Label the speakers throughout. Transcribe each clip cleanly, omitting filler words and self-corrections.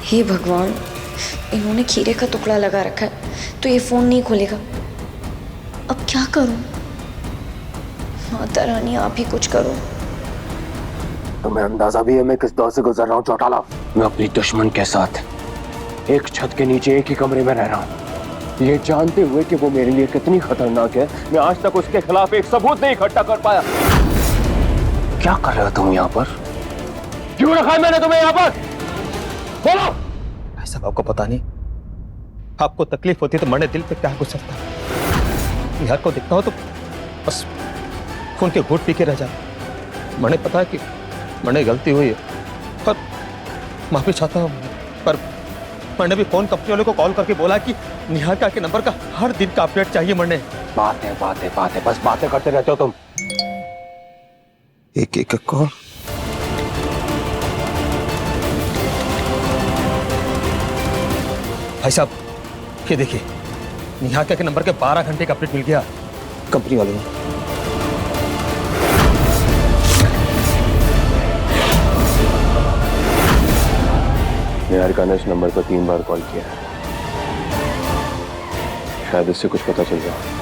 Speaker 1: हे भगवान, इन्होंने खीरे का टुकड़ा लगा रखा है तो ये फोन नहीं खुलेगा। अब क्या करूं? माता रानी आप ही कुछ करो।
Speaker 2: तुम्हें अंदाजा भी है मैं किस दौर से गुजर रहा हूँ चौटाला? मैं अपनी दुश्मन के साथ एक छत के नीचे एक ही कमरे में रह रहा हूँ, ये जानते हुए कि वो मेरे लिए कितनी खतरनाक है। मैं आज तक उसके खिलाफ एक सबूत नहीं इकट्ठा कर पाया। क्या कर रहे हो तुम यहाँ पर? क्यों रखा है मैंने तुम्हें यहाँ पर? बोलो।
Speaker 3: ऐसा आपको पता नहीं, आपको तकलीफ होती है तो मरने दिल पे क्या गुजरता है। निहार को देखता हो तो बस खून के घूंट पी के रह जाता। मैंने पता है कि मैंने गलती हुई है पर माफी चाहता हूँ, पर मैंने भी फोन कंपनी वाले को कॉल करके बोला कि निहारिका के नंबर का हर दिन का अपडेट चाहिए। मैंने
Speaker 2: बातें बस बातें करते रहते हो तुम।
Speaker 3: एक एक कॉल। भाई साहब ये देखिए, निहारिका के नंबर के 12 घंटे का अपडेट मिल गया कंपनी वालों को।
Speaker 2: निहारिका ने इस नंबर पर 3 बार कॉल किया है, शायद इससे कुछ पता चल जाए।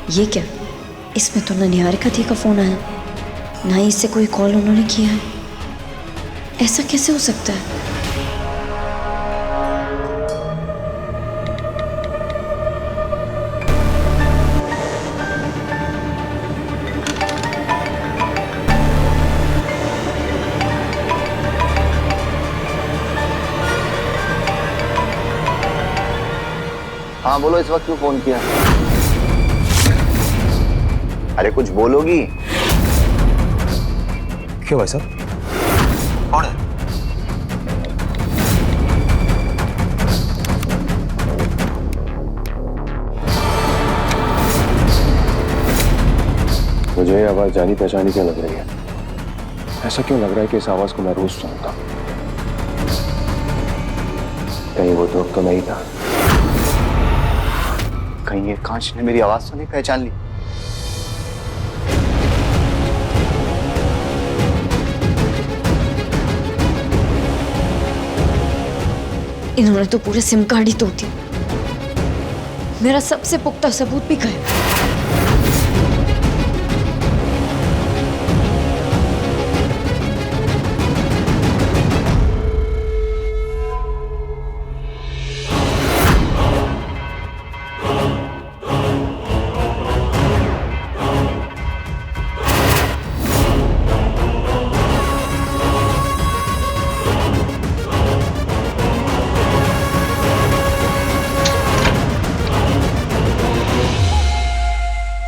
Speaker 1: ये क्या? इसमें तो ना निहारिका दी का फोन आया, ना ही इससे कोई कॉल उन्होंने किया है। ऐसा कैसे हो सकता है?
Speaker 4: हाँ बोलो, इस वक्त क्यों फोन किया? अरे कुछ बोलोगी?
Speaker 3: क्यों भाई साहब, कौन है?
Speaker 2: मुझे ये आवाज जानी पहचानी क्यों लग रही है? ऐसा क्यों लग रहा है कि इस आवाज को मैं रोज सुनता हूं? कहीं वो तो अब तो नहीं था?
Speaker 4: कहीं ये कांच ने मेरी आवाज तो नहीं पहचान ली?
Speaker 1: इन्होंने तो पूरे सिम कार्ड ही तोड़ दिए। मेरा सबसे पुख्ता सबूत भी गया।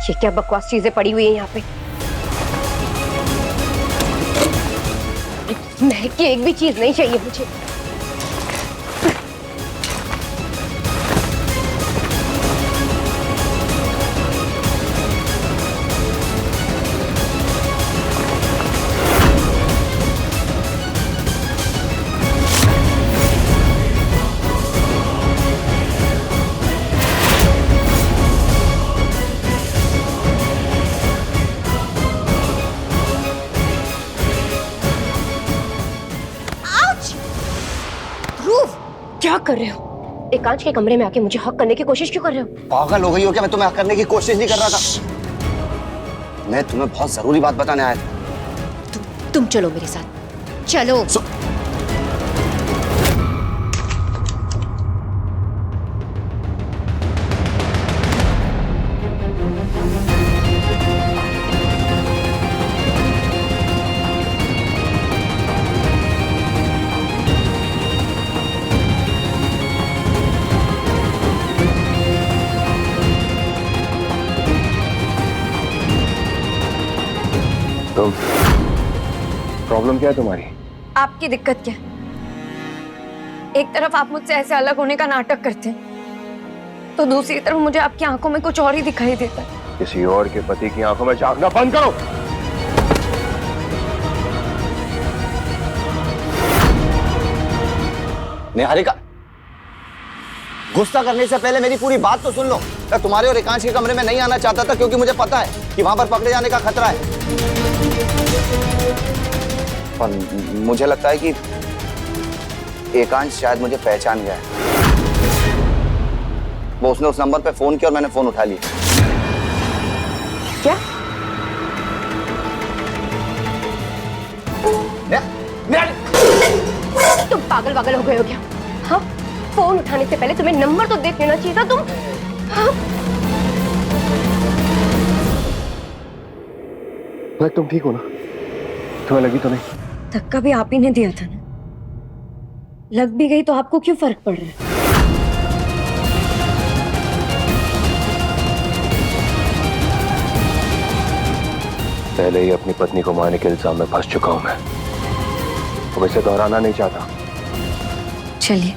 Speaker 5: ये क्या बकवास चीजें पड़ी हुई है यहाँ पे? महक की एक भी चीज नहीं चाहिए मुझे।
Speaker 1: क्या कर रहे हो?
Speaker 5: एक कांच के कमरे में आके मुझे हक करने की कोशिश क्यों कर रहे हो?
Speaker 4: पागल हो गई हो क्या? मैं तुम्हें हक करने की कोशिश नहीं कर रहा था। मैं तुम्हें बहुत जरूरी बात बताने आया था।
Speaker 1: तुम चलो मेरे साथ, चलो।
Speaker 2: तुम प्रॉब्लम क्या है तुम्हारी?
Speaker 1: आपकी दिक्कत क्या? एक तरफ आप मुझसे ऐसे अलग होने का नाटक करते हैं, तो दूसरी तरफ मुझे आपकी आंखों में कुछ और ही दिखाई देता है।
Speaker 2: किसी और के पति की आंखों में झांकना बंद करो।
Speaker 4: निहारिका, गुस्सा करने से पहले मेरी पूरी बात तो सुन लो। मैं तुम्हारे और एकांश के कमरे में नहीं आना चाहता था क्योंकि मुझे पता है कि वहां पर पकड़े जाने का खतरा है। और मुझे लगता है कि एकांश शायद मुझे पहचान गया है। वो उसने उस नंबर पे फोन किया और मैंने फोन उठा लिया।
Speaker 5: क्या? तुम पागल वागल हो गए हो क्या? हाँ, फोन उठाने से पहले तुम्हें नंबर तो देख लेना चाहिए था तुम। हाँ?
Speaker 2: तुम ठीक हो ना? तुम्हें लगी तो नहीं?
Speaker 1: धक्का भी आप ही ने दिया था ना, लग भी गई तो आपको क्यों फर्क पड़ रहा है?
Speaker 2: पहले ही अपनी पत्नी को मारने के इल्जाम में फंस चुका हूं मैं, अब इसे दोहराना नहीं चाहता।
Speaker 1: चलिए,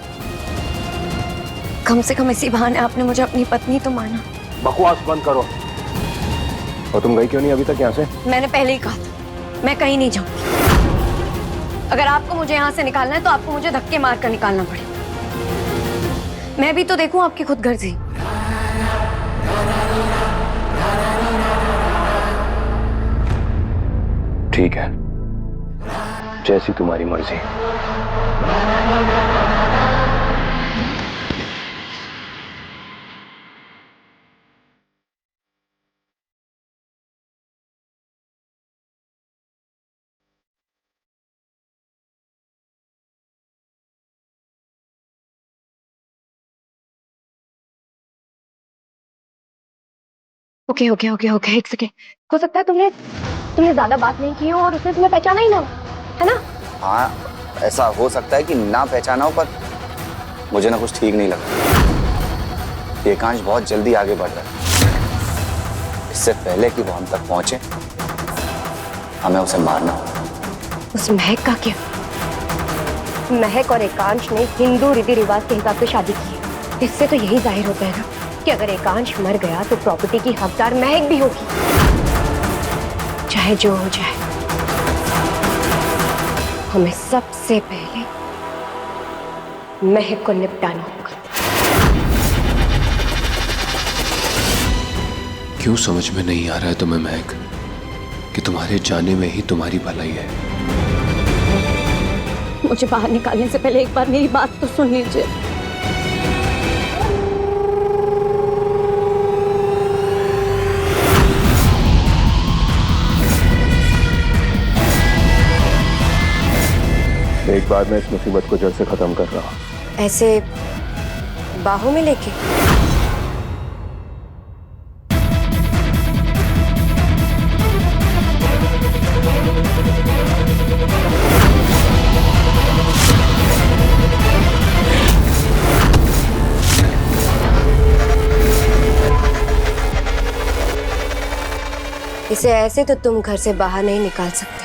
Speaker 1: कम से कम इसी बहाने आपने मुझे अपनी पत्नी तो माना।
Speaker 2: बकवास बंद करो। और तुम गई क्यों नहीं अभी तक यहाँ से?
Speaker 1: मैंने पहले ही कहा था, मैं कहीं नहीं जाऊंगी। अगर आपको मुझे यहाँ से निकालना है तो आपको मुझे धक्के मार कर निकालना पड़े। मैं भी तो देखूं आपकी खुद गर्जी।
Speaker 2: ठीक है, जैसी तुम्हारी मर्जी।
Speaker 5: ओके ओके ओके ओके, एक सेकेंड। हो सकता है तुमने ज्यादा बात नहीं की हो और उसने तुम्हें पहचाना ही ना हो, है ना?
Speaker 4: हाँ, ऐसा हो सकता है कि ना पहचाना हो, पर मुझे ना कुछ ठीक नहीं लगा। एकांश बहुत जल्दी आगे बढ़ रहा है। इससे पहले कि वो हम तक पहुंचे, हमें उसे मारना होगा।
Speaker 5: उस महक का क्या? महक और एकांश ने हिंदू रीति रिवाज के हिसाब से शादी की है। इससे तो यही जाहिर होता है ना कि अगर एकांश मर गया तो प्रॉपर्टी की हकदार महक भी होगी, चाहे जो हो जाए। हमें सबसे पहले महक को निपटाना होगा।
Speaker 2: क्यों समझ में नहीं आ रहा है तुम्हें महक कि तुम्हारे जाने में ही तुम्हारी भलाई है?
Speaker 1: मुझे बाहर निकालने से पहले एक बार मेरी बात तो सुन लीजिए।
Speaker 2: एक बार मैं इस मुसीबत को जड़ से खत्म कर रहा हूं।
Speaker 5: ऐसे बाहों में लेके? इसे ऐसे तो तुम घर से बाहर नहीं निकाल सकते।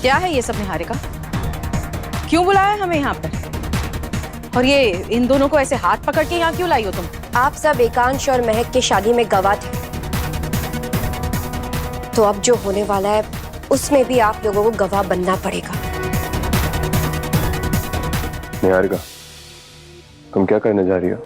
Speaker 6: क्या है ये सब निहारिका? क्यों बुलाया हमें यहाँ पर? और ये इन दोनों को ऐसे हाथ पकड़ के यहाँ क्यों लाई हो तुम?
Speaker 5: आप सब एकांश और महक की शादी में गवाह थे, तो अब जो होने वाला है उसमें भी आप लोगों को गवाह बनना पड़ेगा।
Speaker 2: निहारिका, तुम क्या करने जा रही हो?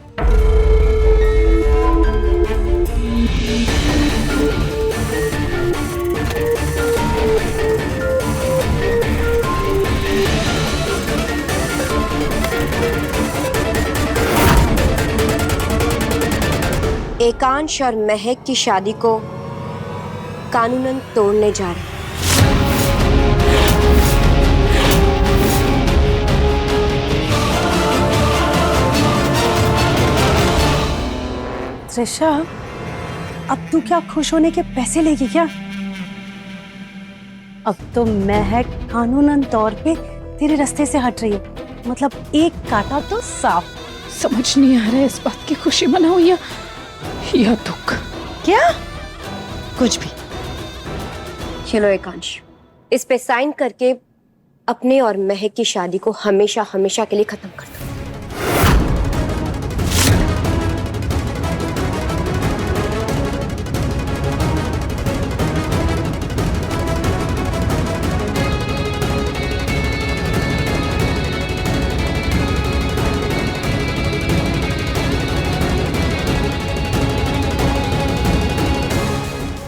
Speaker 5: एकांश और महक की शादी को कानूनन तोड़ने जा रहे हैं।
Speaker 6: त्रिशा,
Speaker 7: अब तू क्या खुश होने के पैसे लेगी क्या? अब तो महक कानूनन तौर पे तेरे रास्ते से हट रही है। मतलब एक कांटा तो साफ।
Speaker 6: समझ नहीं आ रहा है इस बात की खुशी मनाऊं या दुख।
Speaker 7: क्या? कुछ भी।
Speaker 5: चलो एकांश, इस पे साइन करके अपने और महक की शादी को हमेशा हमेशा के लिए खत्म कर दो।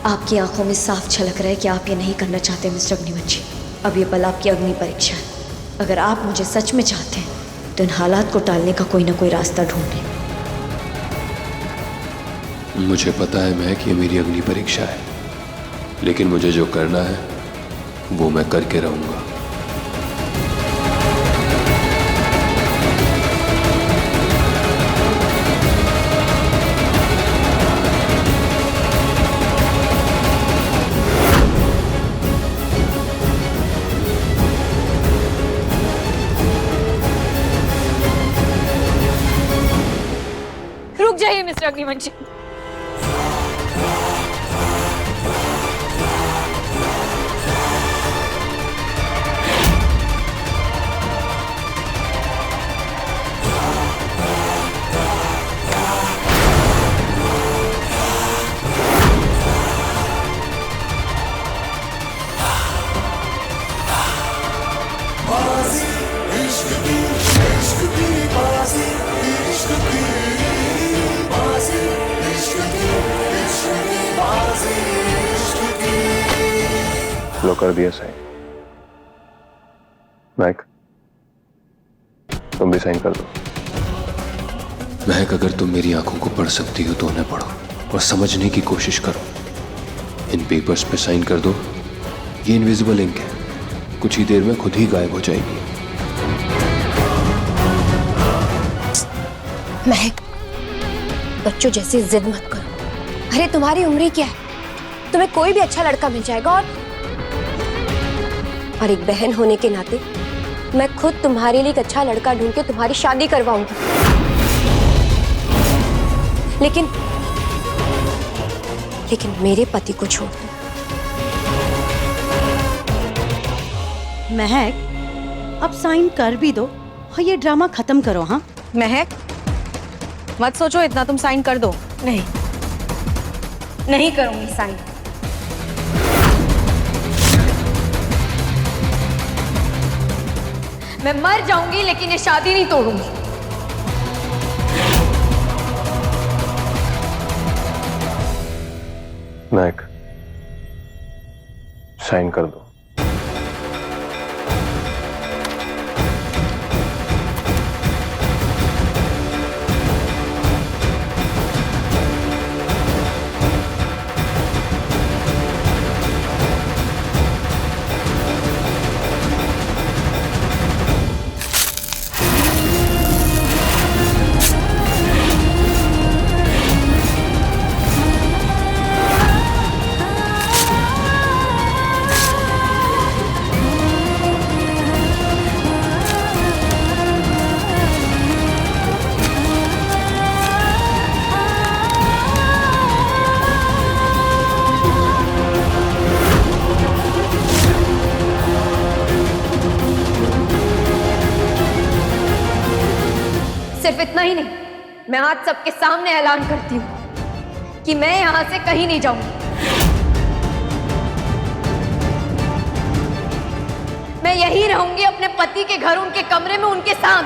Speaker 1: आपकी आंखों में साफ झलक रहा है कि आप ये नहीं करना चाहते मिस्टर अग्निवंशी। अब ये पल आपकी अग्नि परीक्षा है। अगर आप मुझे सच में चाहते हैं तो इन हालात को टालने का कोई ना कोई रास्ता ढूंढें।
Speaker 2: मुझे पता है मैं कि ये मेरी अग्नि परीक्षा है, लेकिन मुझे जो करना है वो मैं करके रहूंगा।
Speaker 1: रुक जाइए मिस्टर अग्निवंशी।
Speaker 2: लो कर दिया साइन। महक, तुम भी साइन कर दो। महक, अगर तुम मेरी आंखों को पढ़ सकती हो तो उन्हें पढ़ो और समझने की कोशिश करो। इन पेपर्स पे साइन कर दो। ये इनविजिबल इंक है, कुछ ही देर में खुद ही गायब हो जाएगी।
Speaker 5: महक, बच्चों जैसी जिद मत करो। अरे तुम्हारी उम्र क्या है? तुम्हें कोई भी अच्छा लड़का मिल जाएगा और एक बहन होने के नाते मैं खुद तुम्हारे लिए एक अच्छा लड़का ढूंढ के तुम्हारी शादी करवाऊंगी। लेकिन मेरे पति को छोड़ दो।
Speaker 7: महक, अब साइन कर भी दो और ये ड्रामा खत्म करो। हाँ
Speaker 6: महक, मत सोचो इतना, तुम साइन कर दो।
Speaker 5: नहीं करूंगी साइन।
Speaker 1: मैं मर जाऊंगी लेकिन ये शादी नहीं तोड़ूंगी।
Speaker 2: महक, साइन कर दो।
Speaker 1: सिर्फ इतना ही नहीं, मैं आज सबके सामने ऐलान करती हूँ कि मैं यहां से कहीं नहीं जाऊंगी। मैं यहीं रहूंगी अपने पति के घर, उनके कमरे में, उनके साथ।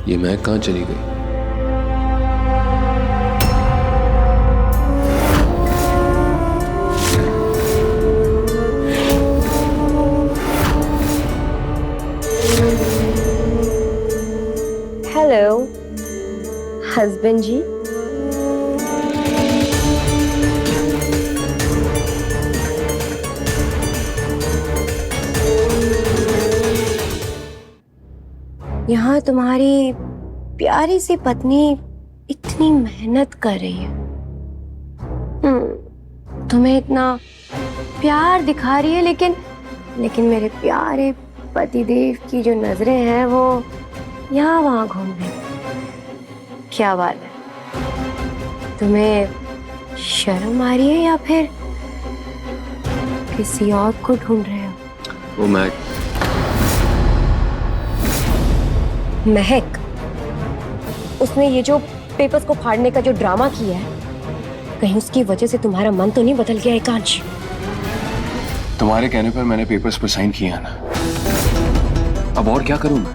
Speaker 2: ये महक कहाँ चली गई?
Speaker 5: हस्बैंड जी, यहाँ तुम्हारी प्यारी सी पत्नी इतनी मेहनत कर रही है, तुम्हें इतना प्यार दिखा रही है, लेकिन मेरे प्यारे पतिदेव की जो नजरें हैं वो यहाँ वहां घूम रही। क्या बात है, तुम्हें शर्म आ रही है या फिर किसी और को ढूंढ रहे हो?
Speaker 2: वो
Speaker 5: महक, उसने ये जो पेपर्स को फाड़ने का जो ड्रामा किया है, कहीं उसकी वजह से तुम्हारा मन तो नहीं बदल गया एकांश?
Speaker 2: तुम्हारे कहने पर मैंने पेपर्स पर साइन किया ना, अब और क्या करूं मैं?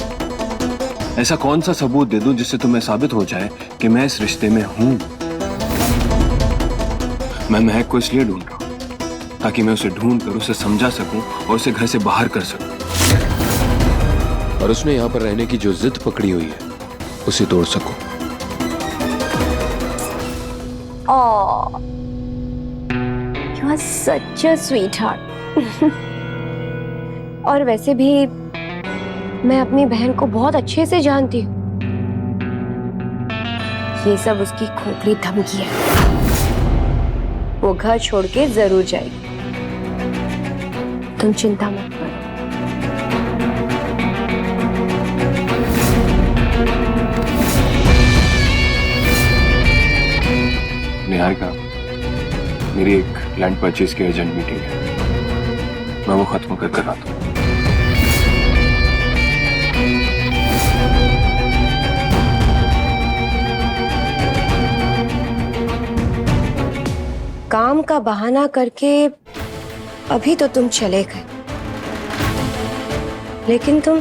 Speaker 2: ऐसा कौन सा सबूत दे दूं जिससे तुम्हें साबित हो जाए कि मैं इस रिश्ते में हूं? मैं महक को इसलिए ढूंढ रहा हूं ताकि मैं उसे ढूंढ कर उसे समझा सकूं और उसे घर से बाहर कर सकूं, और उसने यहां पर रहने की जो जिद पकड़ी हुई है उसे तोड़ सकूं।
Speaker 5: You are such a sweetheart. और वैसे भी मैं अपनी बहन को बहुत अच्छे से जानती हूँ। ये सब उसकी खोखली धमकी है। वो घर छोड़ के जरूर जाएगी, तुम चिंता मत करो।
Speaker 2: निहारिका, मेरी एक लैंड परचेज की अर्जेंट मीटिंग है, मैं वो खत्म कर कर आता हूँ।
Speaker 5: काम का बहाना करके अभी तो तुम चले गए, लेकिन तुम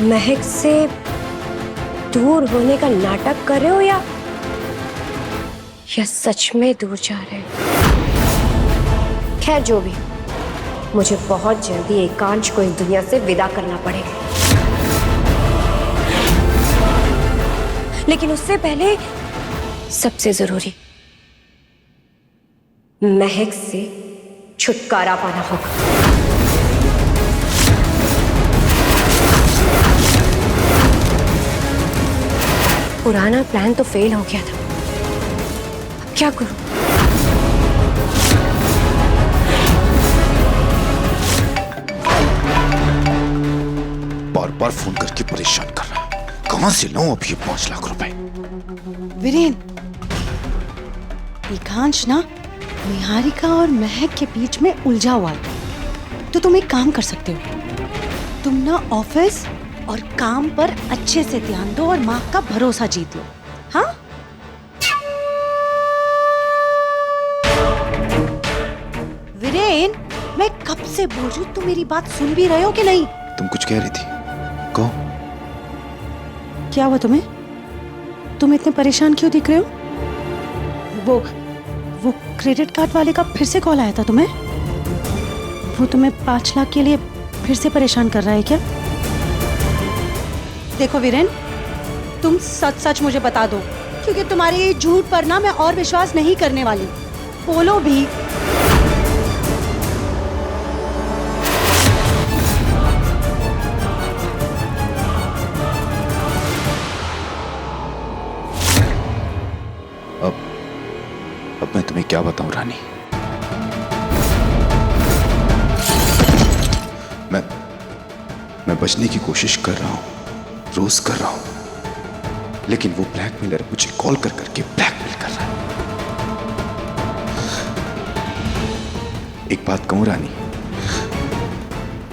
Speaker 5: महक से दूर होने का नाटक कर रहे हो या सच में दूर जा रहे हो? खैर जो भी, मुझे बहुत जल्दी एकांश को इस दुनिया से विदा करना पड़ेगा, लेकिन उससे पहले सबसे जरूरी महक से छुटकारा पाना होगा। पुराना प्लान तो फेल हो गया था, अब क्या करूं?
Speaker 8: बार बार फोन करके परेशान कर रहा है, कहां से लाऊं अब ये 5 लाख रुपए?
Speaker 7: वीरेन, एकांश ना निहारिका और महक के बीच में उलझा हुआ है, तो तुम एक काम कर सकते हो, तुम ना ऑफिस और काम पर अच्छे से ध्यान दो और माँ का भरोसा जीत लो। हाँ, वीरेन, मैं कब से बोल रही हूँ, तुम मेरी बात सुन भी रहे हो कि नहीं?
Speaker 8: तुम कुछ कह रही थी, कहो।
Speaker 7: क्या हुआ तुम्हें? तुम इतने परेशान क्यों दिख रहे हो? वो क्रेडिट कार्ड वाले का फिर से कॉल आया था तुम्हें? वो तुम्हें 5 लाख के लिए फिर से परेशान कर रहा है क्या? देखो वीरेन, तुम सच सच मुझे बता दो, क्योंकि तुम्हारे झूठ पर ना मैं और विश्वास नहीं करने वाली। बोलो भी।
Speaker 8: अब मैं तुम्हें क्या बताऊं रानी? मैं बचने की कोशिश कर रहा हूं, रोज कर रहा हूं, लेकिन वो ब्लैकमेलर मुझे कॉल कर करके ब्लैकमेल कर रहा है। एक बात कहूं रानी,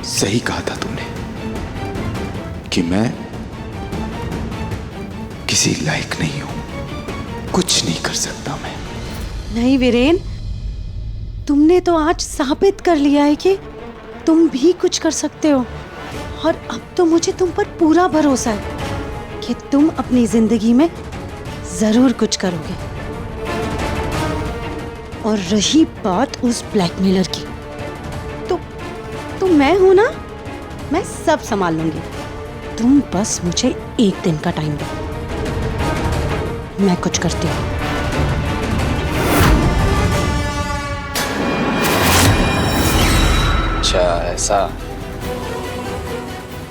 Speaker 8: सही कहा था तुमने कि मैं किसी लायक नहीं हूं, कुछ नहीं कर सकता मैं।
Speaker 7: नहीं वीरेन, तुमने तो आज साबित कर लिया है कि तुम भी कुछ कर सकते हो, और अब तो मुझे तुम पर पूरा भरोसा है कि तुम अपनी जिंदगी में जरूर कुछ करोगे। और रही बात उस ब्लैकमेलर की, तो मैं हूं ना, मैं सब संभाल लूंगी। तुम बस मुझे एक दिन का टाइम दो। मैं कुछ करती हूँ।
Speaker 9: अच्छा ऐसा।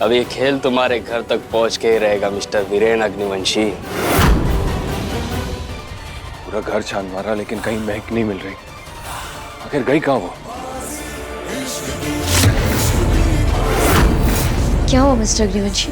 Speaker 9: अब ये खेल तुम्हारे घर तक पहुंच के ही रहेगा मिस्टर वीरेन अग्निवंशी।
Speaker 2: पूरा घर छान मारा लेकिन कहीं महक नहीं मिल रही। आखिर गई कहाँ वो?
Speaker 1: क्या हुआ मिस्टर अग्निवंशी?